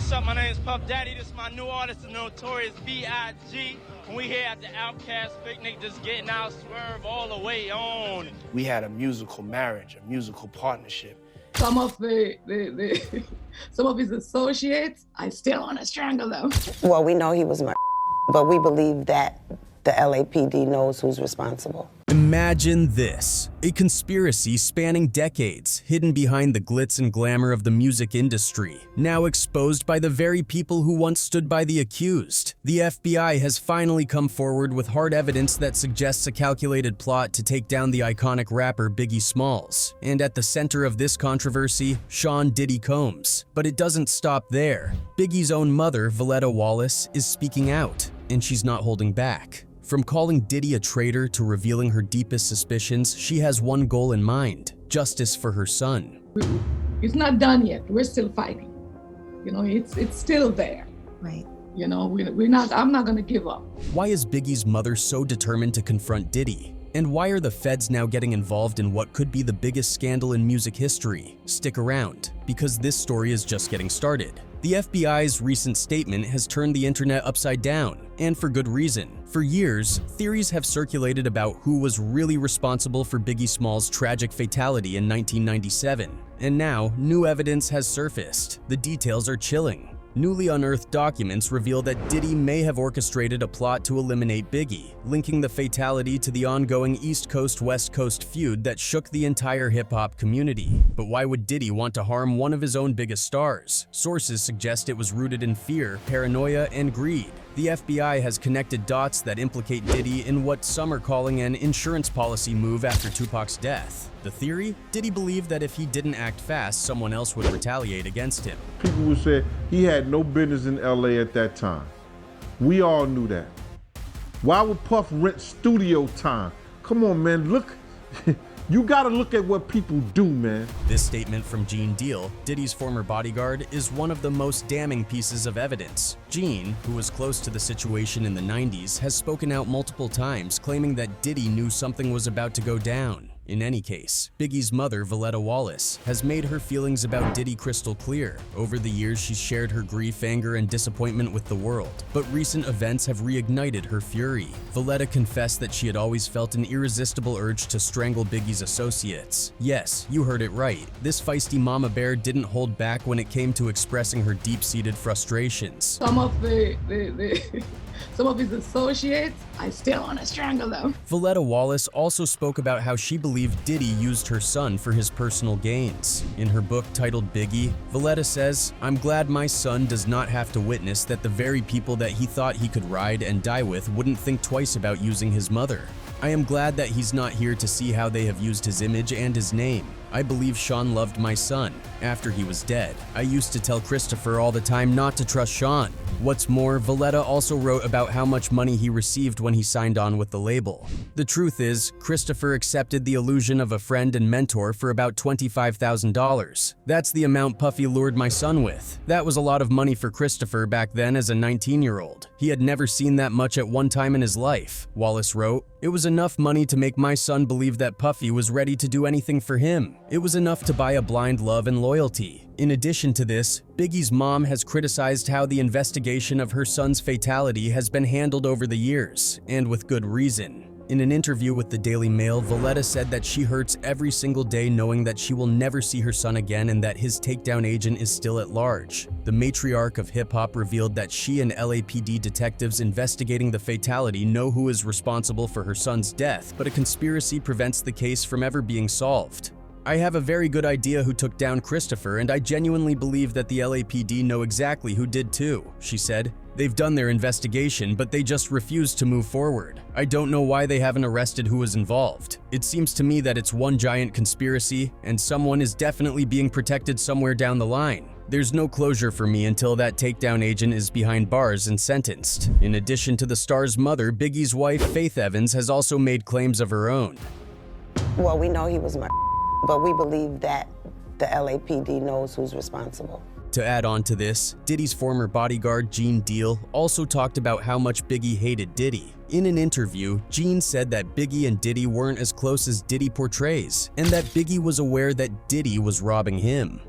What's up? My name is Puff Daddy. This is my new artist, the Notorious B.I.G. And we here at the Outcast Picnic, just getting our swerve all the way on. We had a musical marriage, a musical partnership. Some of some of his associates, I still want to strangle them. Well, we know he was my, but we believe that the LAPD knows who's responsible. Imagine this, a conspiracy spanning decades, hidden behind the glitz and glamour of the music industry, now exposed by the very people who once stood by the accused. The FBI has finally come forward with hard evidence that suggests a calculated plot to take down the iconic rapper Biggie Smalls. And at the center of this controversy, Sean Diddy Combs. But it doesn't stop there. Biggie's own mother, Valletta Wallace, is speaking out, and she's not holding back. From calling Diddy a traitor to revealing her deepest suspicions, she has one goal in mind: justice for her son. It's not done yet. We're still fighting. You know, it's still there. Right. You know, I'm not gonna give up. Why is Biggie's mother so determined to confront Diddy? And why are the feds now getting involved in what could be the biggest scandal in music history? Stick around, because this story is just getting started. The FBI's recent statement has turned the internet upside down, and for good reason. For years, theories have circulated about who was really responsible for Biggie Smalls' tragic fatality in 1997. And now, new evidence has surfaced. The details are chilling. Newly unearthed documents reveal that Diddy may have orchestrated a plot to eliminate Biggie, linking the fatality to the ongoing East Coast-West Coast feud that shook the entire hip-hop community. But why would Diddy want to harm one of his own biggest stars? Sources suggest it was rooted in fear, paranoia, and greed. The FBI has connected dots that implicate Diddy in what some are calling an insurance policy move after Tupac's death. The theory? Diddy believed that if he didn't act fast, someone else would retaliate against him. People would say he had no business in LA at that time. We all knew that. Why would Puff rent studio time? Come on, man, look. You gotta look at what people do, man. This statement from Gene Deal, Diddy's former bodyguard, is one of the most damning pieces of evidence. Gene, who was close to the situation in the 90s, has spoken out multiple times claiming that Diddy knew something was about to go down. In any case, Biggie's mother, Valletta Wallace, has made her feelings about Diddy crystal clear. Over the years, she's shared her grief, anger, and disappointment with the world. But recent events have reignited her fury. Valletta confessed that she had always felt an irresistible urge to strangle Biggie's associates. Yes, you heard it right. This feisty mama bear didn't hold back when it came to expressing her deep-seated frustrations. Some of some of his associates, I still want to strangle them. Valletta Wallace also spoke about how she believed Diddy used her son for his personal gains. In her book titled Biggie, Valletta says, "I'm glad my son does not have to witness that the very people that he thought he could ride and die with wouldn't think twice about using his mother. I am glad that he's not here to see how they have used his image and his name. I believe Sean loved my son after he was dead. I used to tell Christopher all the time not to trust Sean." What's more, Valletta also wrote about how much money he received when he signed on with the label. The truth is, Christopher accepted the illusion of a friend and mentor for about $25,000. That's the amount Puffy lured my son with. That was a lot of money for Christopher back then as a 19-year-old. He had never seen that much at one time in his life. Wallace wrote, "It was enough money to make my son believe that Puffy was ready to do anything for him. It was enough to buy a blind love and loyalty." In addition to this, Biggie's mom has criticized how the investigation of her son's fatality has been handled over the years, and with good reason. In an interview with the Daily Mail, Valletta said that she hurts every single day knowing that she will never see her son again and that his takedown agent is still at large. The matriarch of hip-hop revealed that she and LAPD detectives investigating the fatality know who is responsible for her son's death, but a conspiracy prevents the case from ever being solved. "I have a very good idea who took down Christopher, and I genuinely believe that the LAPD know exactly who did too," she said. "They've done their investigation, but they just refuse to move forward. I don't know why they haven't arrested who was involved. It seems to me that it's one giant conspiracy, and someone is definitely being protected somewhere down the line. There's no closure for me until that takedown agent is behind bars and sentenced." In addition to the star's mother, Biggie's wife, Faith Evans, has also made claims of her own. Well, we know he was my, but we believe that the LAPD knows who's responsible. To add on to this, Diddy's former bodyguard, Gene Deal, also talked about how much Biggie hated Diddy. In an interview, Gene said that Biggie and Diddy weren't as close as Diddy portrays, and that Biggie was aware that Diddy was robbing him.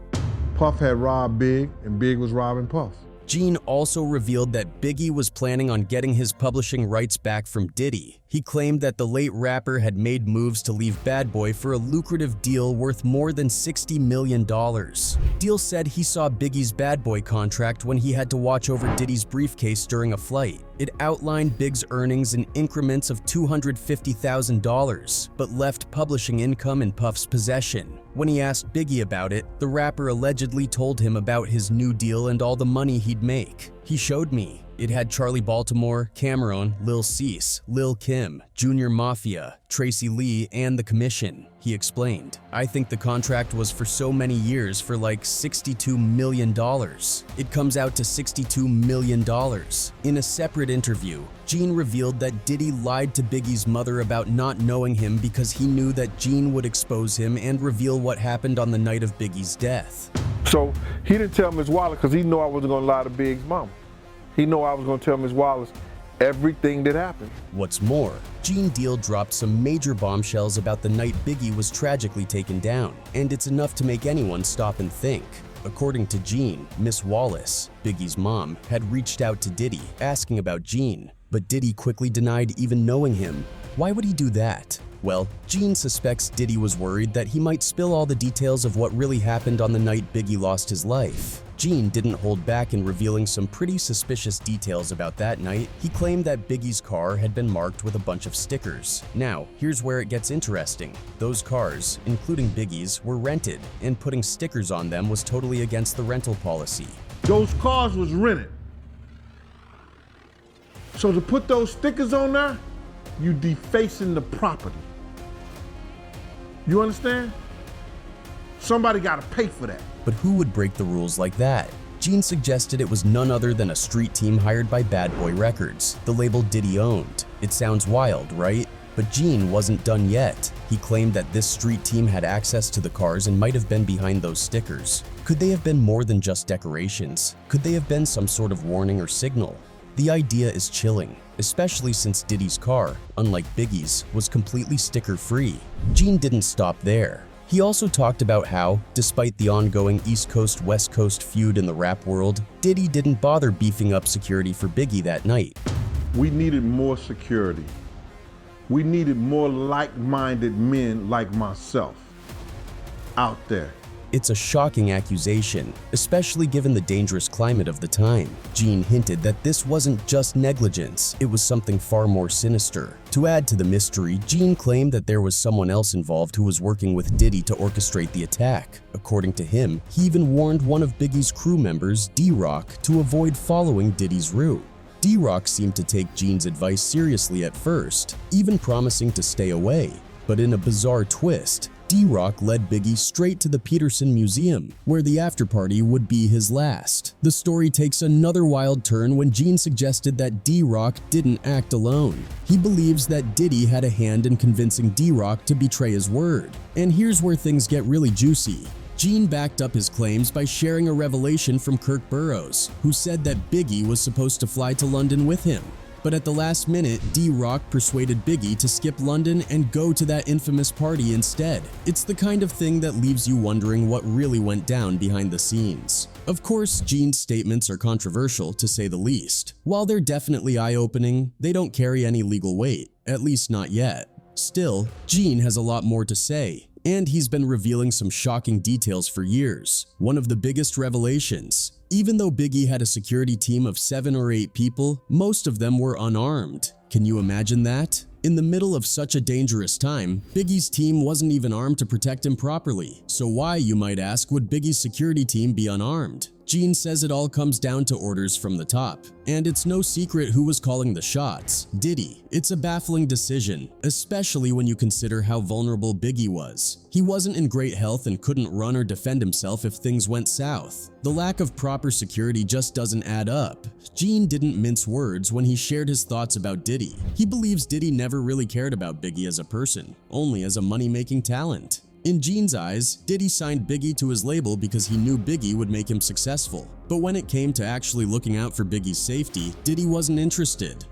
Puff had robbed Big, and Big was robbing Puff. Gene also revealed that Biggie was planning on getting his publishing rights back from Diddy. He claimed that the late rapper had made moves to leave Bad Boy for a lucrative deal worth more than $60 million. Deal said he saw Biggie's Bad Boy contract when he had to watch over Diddy's briefcase during a flight. It outlined Big's earnings in increments of $250,000, but left publishing income in Puff's possession. When he asked Biggie about it, the rapper allegedly told him about his new deal and all the money he'd make. He showed me. It had Charlie Baltimore, Cameron, Lil Cease, Lil Kim, Junior Mafia, Tracy Lee, and the Commission, he explained. I think the contract was for so many years for like $62 million. It comes out to $62 million. In a separate interview, Gene revealed that Diddy lied to Biggie's mother about not knowing him because he knew that Gene would expose him and reveal what happened on the night of Biggie's death. So he didn't tell Miss Wallace because he knew I wasn't gonna lie to Big's mom. He knew I was gonna tell Miss Wallace everything that happened. What's more, Gene Deal dropped some major bombshells about the night Biggie was tragically taken down, and it's enough to make anyone stop and think. According to Gene, Miss Wallace, Biggie's mom, had reached out to Diddy asking about Gene, but Diddy quickly denied even knowing him. Why would he do that? Well, Gene suspects Diddy was worried that he might spill all the details of what really happened on the night Biggie lost his life. Gene didn't hold back in revealing some pretty suspicious details about that night. He claimed that Biggie's car had been marked with a bunch of stickers. Now, here's where it gets interesting. Those cars, including Biggie's, were rented, and putting stickers on them was totally against the rental policy. Those cars was rented. So to put those stickers on there, you defacing the property. You understand? Somebody gotta pay for that. But who would break the rules like that? Gene suggested it was none other than a street team hired by Bad Boy Records, the label Diddy owned. It sounds wild, right? But Gene wasn't done yet. He claimed that this street team had access to the cars and might have been behind those stickers. Could they have been more than just decorations? Could they have been some sort of warning or signal? The idea is chilling, especially since Diddy's car, unlike Biggie's, was completely sticker-free. Gene didn't stop there. He also talked about how, despite the ongoing East Coast-West Coast feud in the rap world, Diddy didn't bother beefing up security for Biggie that night. We needed more security. We needed more like-minded men like myself out there. It's a shocking accusation, especially given the dangerous climate of the time. Gene hinted that this wasn't just negligence, it was something far more sinister. To add to the mystery, Gene claimed that there was someone else involved who was working with Diddy to orchestrate the attack. According to him, he even warned one of Biggie's crew members, D-Rock, to avoid following Diddy's route. D-Rock seemed to take Gene's advice seriously at first, even promising to stay away. But in a bizarre twist, D-Rock led Biggie straight to the Peterson Museum, where the after-party would be his last. The story takes another wild turn when Gene suggested that D-Rock didn't act alone. He believes that Diddy had a hand in convincing D-Rock to betray his word. And here's where things get really juicy. Gene backed up his claims by sharing a revelation from Kirk Burroughs, who said that Biggie was supposed to fly to London with him. But at the last minute, D-Rock persuaded Biggie to skip London and go to that infamous party instead. It's the kind of thing that leaves you wondering what really went down behind the scenes. Of course, Gene's statements are controversial, to say the least. While they're definitely eye-opening, they don't carry any legal weight, at least not yet. Still, Gene has a lot more to say, and he's been revealing some shocking details for years. One of the biggest revelations: even though Biggie had a security team of 7 or 8 people, most of them were unarmed. Can you imagine that? In the middle of such a dangerous time, Biggie's team wasn't even armed to protect him properly. So why, you might ask, would Biggie's security team be unarmed? Gene says it all comes down to orders from the top. And it's no secret who was calling the shots: Diddy. It's a baffling decision, especially when you consider how vulnerable Biggie was. He wasn't in great health and couldn't run or defend himself if things went south. The lack of proper security just doesn't add up. Gene didn't mince words when he shared his thoughts about Diddy. He believes Diddy never really cared about Biggie as a person, only as a money-making talent. In Gene's eyes, Diddy signed Biggie to his label because he knew Biggie would make him successful. But when it came to actually looking out for Biggie's safety, Diddy wasn't interested.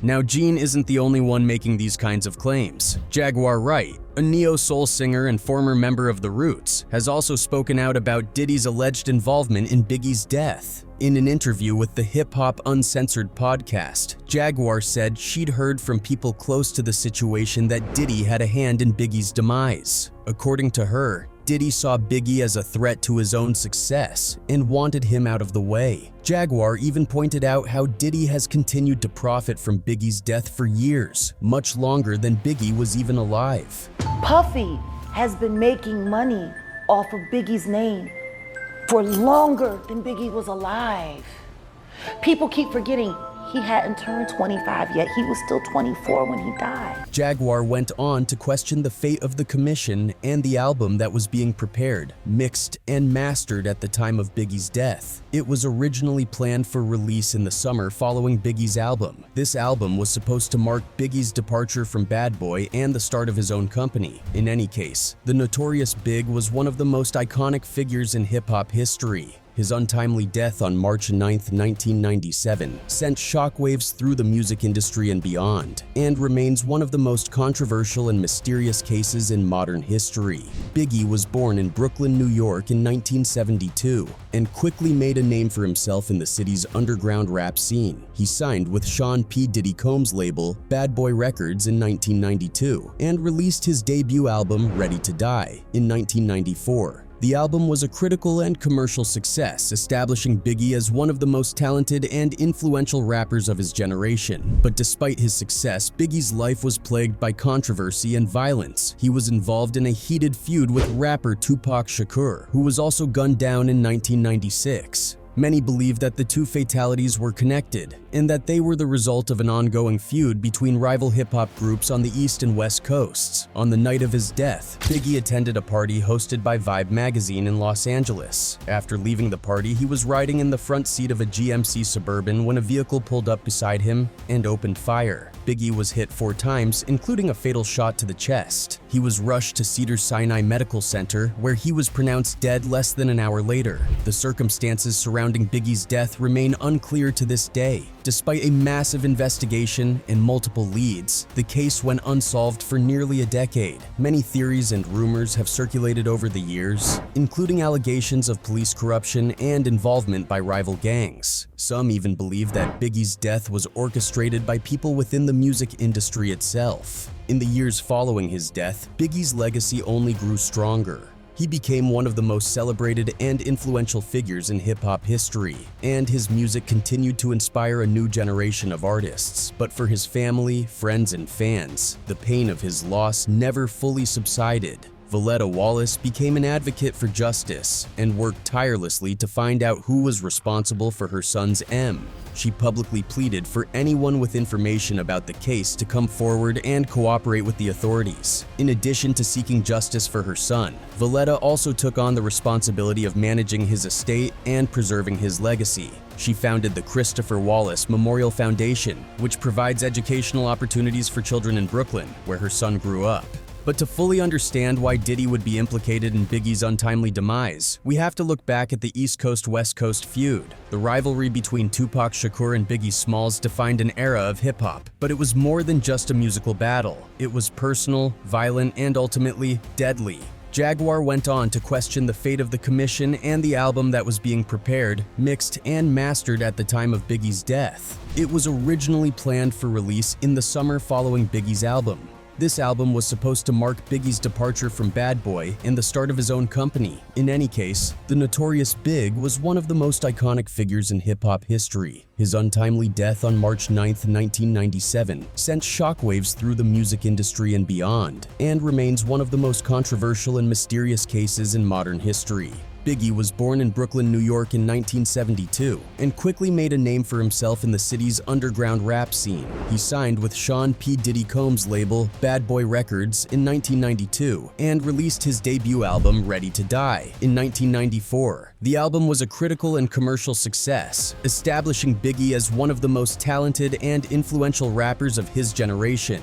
Now, Gene isn't the only one making these kinds of claims. Jaguar Wright, a neo-soul singer and former member of The Roots, has also spoken out about Diddy's alleged involvement in Biggie's death. In an interview with the Hip Hop Uncensored podcast, Jaguar said she'd heard from people close to the situation that Diddy had a hand in Biggie's demise. According to her, Diddy saw Biggie as a threat to his own success and wanted him out of the way. Jaguar even pointed out how Diddy has continued to profit from Biggie's death for years, much longer than Biggie was even alive. Puffy has been making money off of Biggie's name for longer than Biggie was alive. People keep forgetting he hadn't turned 25 yet. He was still 24 when he died. Jaguar went on to question the fate of the commission and the album that was being prepared, mixed, and mastered at the time of Biggie's death. It was originally planned for release in the summer following Biggie's album. This album was supposed to mark Biggie's departure from Bad Boy and the start of his own company. In any case, the Notorious Big was one of the most iconic figures in hip-hop history. His untimely death on March 9, 1997, sent shockwaves through the music industry and beyond, and remains one of the most controversial and mysterious cases in modern history. Biggie was born in Brooklyn, New York in 1972, and quickly made a name for himself in the city's underground rap scene. He signed with Sean P. Diddy Combs' label, Bad Boy Records, in 1992, and released his debut album, Ready to Die, in 1994. The album was a critical and commercial success, establishing Biggie as one of the most talented and influential rappers of his generation. But despite his success, Biggie's life was plagued by controversy and violence. He was involved in a heated feud with rapper Tupac Shakur, who was also gunned down in 1996. Many believe that the two fatalities were connected, and that they were the result of an ongoing feud between rival hip-hop groups on the East and West Coasts. On the night of his death, Biggie attended a party hosted by Vibe magazine in Los Angeles. After leaving the party, he was riding in the front seat of a GMC Suburban when a vehicle pulled up beside him and opened fire. Biggie was hit 4 times, including a fatal shot to the chest. He was rushed to Cedars-Sinai Medical Center, where he was pronounced dead less than an hour later. The circumstances surrounding Biggie's death remain unclear to this day. Despite a massive investigation and multiple leads, the case went unsolved for nearly a decade. Many theories and rumors have circulated over the years, including allegations of police corruption and involvement by rival gangs. Some even believe that Biggie's death was orchestrated by people within the music industry itself. In the years following his death, Biggie's legacy only grew stronger. He became one of the most celebrated and influential figures in hip-hop history, and his music continued to inspire a new generation of artists. But for his family, friends, and fans, the pain of his loss never fully subsided. Valletta Wallace became an advocate for justice and worked tirelessly to find out who was responsible for her son's M. She publicly pleaded for anyone with information about the case to come forward and cooperate with the authorities. In addition to seeking justice for her son, Valletta also took on the responsibility of managing his estate and preserving his legacy. She founded the Christopher Wallace Memorial Foundation, which provides educational opportunities for children in Brooklyn, where her son grew up. But to fully understand why Diddy would be implicated in Biggie's untimely demise, we have to look back at the East Coast-West Coast feud. The rivalry between Tupac Shakur and Biggie Smalls defined an era of hip-hop, but it was more than just a musical battle. It was personal, violent, and ultimately deadly. Jaguar went on to question the fate of the commission and the album that was being prepared, mixed, and mastered at the time of Biggie's death. It was originally planned for release in the summer following Biggie's album. This album was supposed to mark Biggie's departure from Bad Boy and the start of his own company. In any case, the Notorious Big was one of the most iconic figures in hip-hop history. His untimely death on March 9, 1997, sent shockwaves through the music industry and beyond, and remains one of the most controversial and mysterious cases in modern history. Biggie was born in Brooklyn, New York in 1972 and quickly made a name for himself in the city's underground rap scene. He signed with Sean P. Diddy Combs' label, Bad Boy Records, in 1992 and released his debut album, Ready to Die, in 1994. The album was a critical and commercial success, establishing Biggie as one of the most talented and influential rappers of his generation.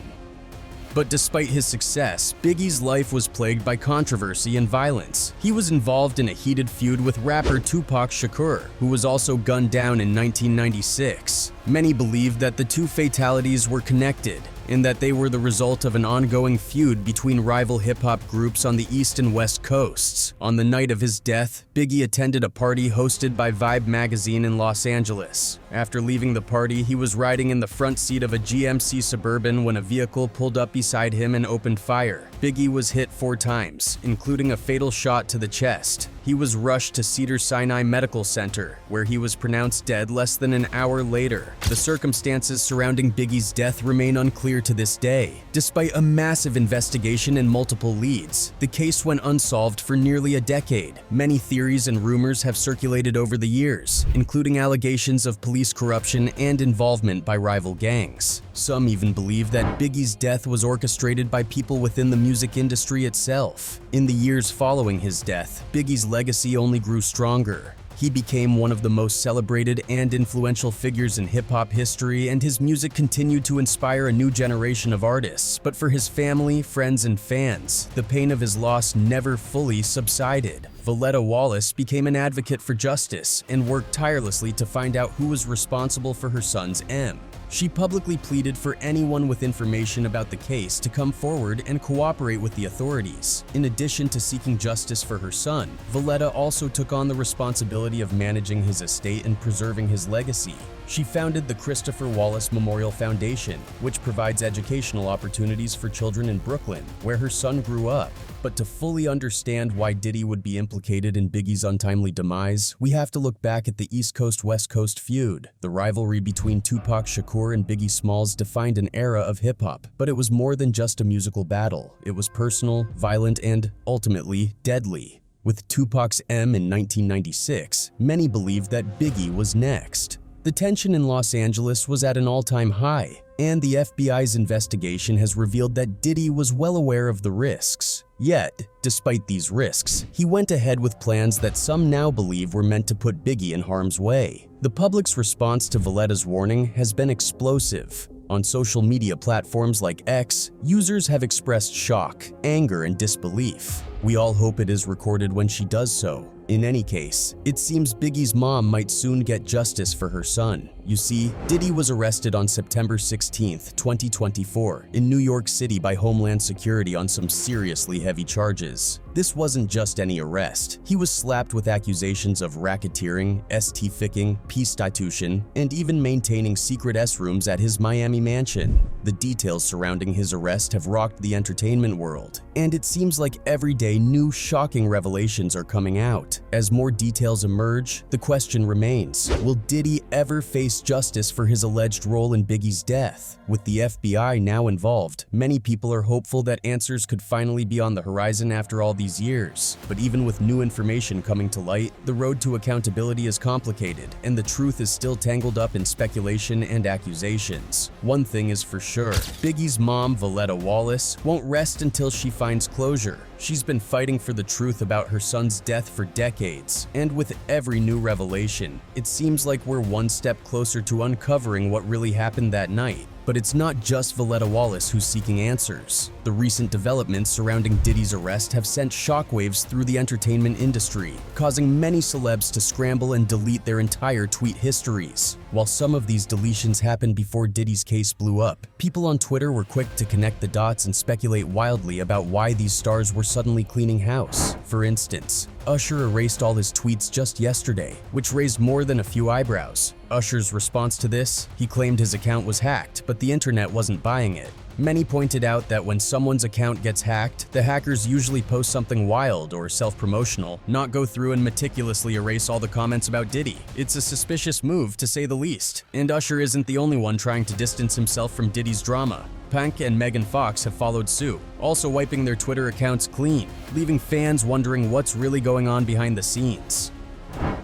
But despite his success, Biggie's life was plagued by controversy and violence. He was involved in a heated feud with rapper Tupac Shakur, who was also gunned down in 1996. Many believe that the two fatalities were connected, in that they were the result of an ongoing feud between rival hip-hop groups on the East and West Coasts. On the night of his death, Biggie attended a party hosted by Vibe magazine in Los Angeles. After leaving the party, he was riding in the front seat of a GMC Suburban when a vehicle pulled up beside him and opened fire. Biggie was hit 4 times, including a fatal shot to the chest. He was rushed to Cedars-Sinai Medical Center, where he was pronounced dead less than an hour later. The circumstances surrounding Biggie's death remain unclear to this day. Despite a massive investigation and multiple leads, the case went unsolved for nearly a decade. Many theories and rumors have circulated over the years, including allegations of police corruption and involvement by rival gangs. Some even believe that Biggie's death was orchestrated by people within the music industry itself. In the years following his death, Biggie's legacy only grew stronger. He became one of the most celebrated and influential figures in hip-hop history, and his music continued to inspire a new generation of artists. But for his family, friends, and fans, the pain of his loss never fully subsided. Voletta Wallace became an advocate for justice and worked tirelessly to find out who was responsible for her son's M. She publicly pleaded for anyone with information about the case to come forward and cooperate with the authorities. In addition to seeking justice for her son, Voletta also took on the responsibility of managing his estate and preserving his legacy. She founded the Christopher Wallace Memorial Foundation, which provides educational opportunities for children in Brooklyn, where her son grew up. But to fully understand why Diddy would be implicated in Biggie's untimely demise, we have to look back at the East Coast-West Coast feud. The rivalry between Tupac Shakur and Biggie Smalls defined an era of hip-hop, but it was more than just a musical battle. It was personal, violent, and, ultimately, deadly. With Tupac's M in 1996, many believed that Biggie was next. The tension in Los Angeles was at an all-time high, and the FBI's investigation has revealed that Diddy was well aware of the risks. Yet, despite these risks, he went ahead with plans that some now believe were meant to put Biggie in harm's way. The public's response to Voletta's warning has been explosive. On social media platforms like X, users have expressed shock, anger, and disbelief. We all hope it is recorded when she does so. In any case, it seems Biggie's mom might soon get justice for her son. You see, Diddy was arrested on September 16, 2024, in New York City by Homeland Security on some seriously heavy charges. This wasn't just any arrest. He was slapped with accusations of racketeering, ST-ficking, prostitution, and even maintaining secret S-rooms at his Miami mansion. The details surrounding his arrest have rocked the entertainment world, and it seems like every day new shocking revelations are coming out. As more details emerge, the question remains, will Diddy ever face justice for his alleged role in Biggie's death? With the FBI now involved, many people are hopeful that answers could finally be on the horizon after all these years. But even with new information coming to light, the road to accountability is complicated, and the truth is still tangled up in speculation and accusations. One thing is for sure, Biggie's mom, Voletta Wallace, won't rest until she finds closure. She's been fighting for the truth about her son's death for decades, and with every new revelation, it seems like we're one step closer to uncovering what really happened that night. But it's not just Voletta Wallace who's seeking answers. The recent developments surrounding Diddy's arrest have sent shockwaves through the entertainment industry, causing many celebs to scramble and delete their entire tweet histories. While some of these deletions happened before Diddy's case blew up, people on Twitter were quick to connect the dots and speculate wildly about why these stars were suddenly cleaning house. For instance, Usher erased all his tweets just yesterday, which raised more than a few eyebrows. Usher's response to this? He claimed his account was hacked, but the internet wasn't buying it. Many pointed out that when someone's account gets hacked, the hackers usually post something wild or self-promotional, not go through and meticulously erase all the comments about Diddy. It's a suspicious move, to say the least. And Usher isn't the only one trying to distance himself from Diddy's drama. Pink and Megan Fox have followed suit, also wiping their Twitter accounts clean, leaving fans wondering what's really going on behind the scenes.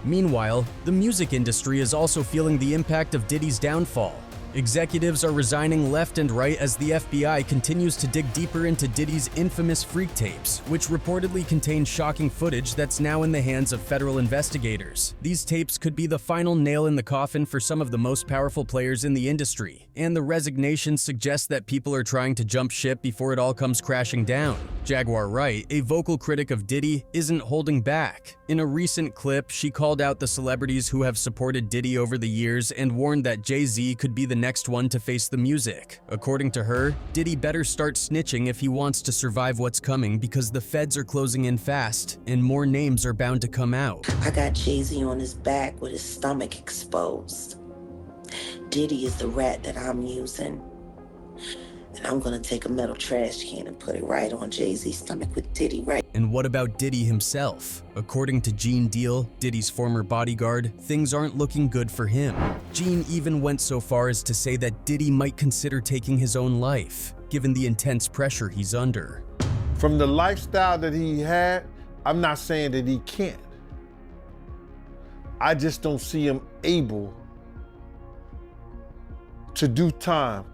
Meanwhile, the music industry is also feeling the impact of Diddy's downfall. Executives are resigning left and right as the FBI continues to dig deeper into Diddy's infamous freak tapes, which reportedly contain shocking footage that's now in the hands of federal investigators. These tapes could be the final nail in the coffin for some of the most powerful players in the industry, and the resignation suggests that people are trying to jump ship before it all comes crashing down. Jaguar Wright, a vocal critic of Diddy, isn't holding back. In a recent clip, she called out the celebrities who have supported Diddy over the years and warned that Jay-Z could be the next one to face the music. According to her, Diddy better start snitching if he wants to survive what's coming because the feds are closing in fast and more names are bound to come out. I got Jay-Z on his back with his stomach exposed. Diddy is the rat that I'm using. And I'm gonna take a metal trash can and put it right on Jay-Z's stomach with Diddy right. And what about Diddy himself? According to Gene Deal, Diddy's former bodyguard, things aren't looking good for him. Gene even went so far as to say that Diddy might consider taking his own life, given the intense pressure he's under. From the lifestyle that he had, I'm not saying that he can't. I just don't see him able to do time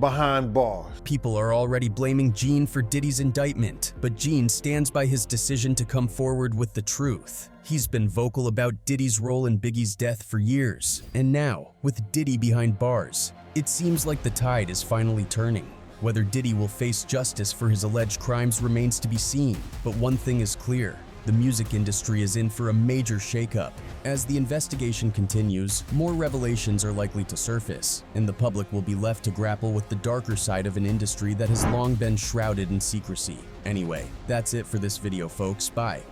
behind bars. People are already blaming Gene for Diddy's indictment, but Gene stands by his decision to come forward with the truth. He's been vocal about Diddy's role in Biggie's death for years, and now, with Diddy behind bars, it seems like the tide is finally turning. Whether Diddy will face justice for his alleged crimes remains to be seen, but one thing is clear. The music industry is in for a major shakeup. As the investigation continues, more revelations are likely to surface, and the public will be left to grapple with the darker side of an industry that has long been shrouded in secrecy. Anyway, that's it for this video, folks. Bye.